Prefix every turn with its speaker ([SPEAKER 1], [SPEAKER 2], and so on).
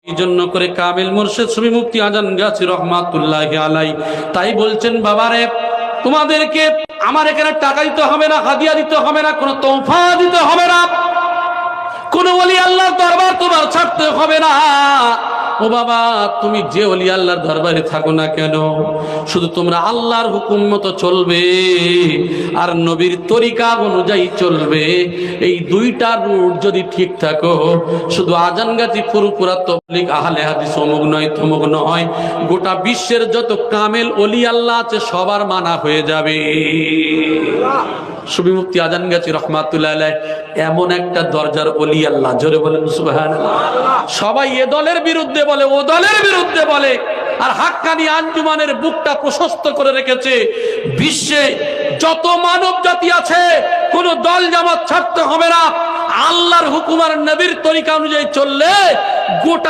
[SPEAKER 1] এই জন্য করে কামিল মুর্শিদ সুফি মুফতি আজান গাছি রহমাতুল্লাহি আলাইহি তাই বলছেন, বাবারে তোমাদেরকে আমার এখানে টাকা দিতে হবে না, হাদিয়া দিতে হবে না, কোনো তোহফা দিতে হবে না, কোন ওলি আল্লাহর দরবার তোমার ছাড়তে হবে না। ও বাবা, তুমি যে ওলি আল্লাহর দরবারে থাকো না কেন, শুধু তোমরা আল্লাহর হুকুম মতো চলবে আর নবীর তরিকা অনুযায়ী চলবে। এই দুইটা রুট যদি ঠিক থাকো, শুধু আজানগাছি ফুরফুরা তবলিগ আহলে হাদিস অমুক নয় তমুক নয়, গোটা বিশ্বের যত কামেল ওলি আল্লাহ আছে সবার মানা হয়ে যাবে। সুফি মুফতি আজানগাছি রহমাতুল্লাহ আলাইহি এমন একটা দরজার ওলি আল্লাহ, জোরে বলেন সুবহানাল্লাহ। সবাই এ দলের বিরুদ্ধে বলে, ও দলের বিরুদ্ধে বলে, আর হাক্কানি আঞ্জুমানের বুকটা প্রশস্ত করে রেখেছে। বিশ্বে যত মানব জাতি আছে কোন দল জামাত ছাড়তে হবে না, আল্লাহর হুকুম আর নবীর তরিকা অনুযায়ী চললে গোটা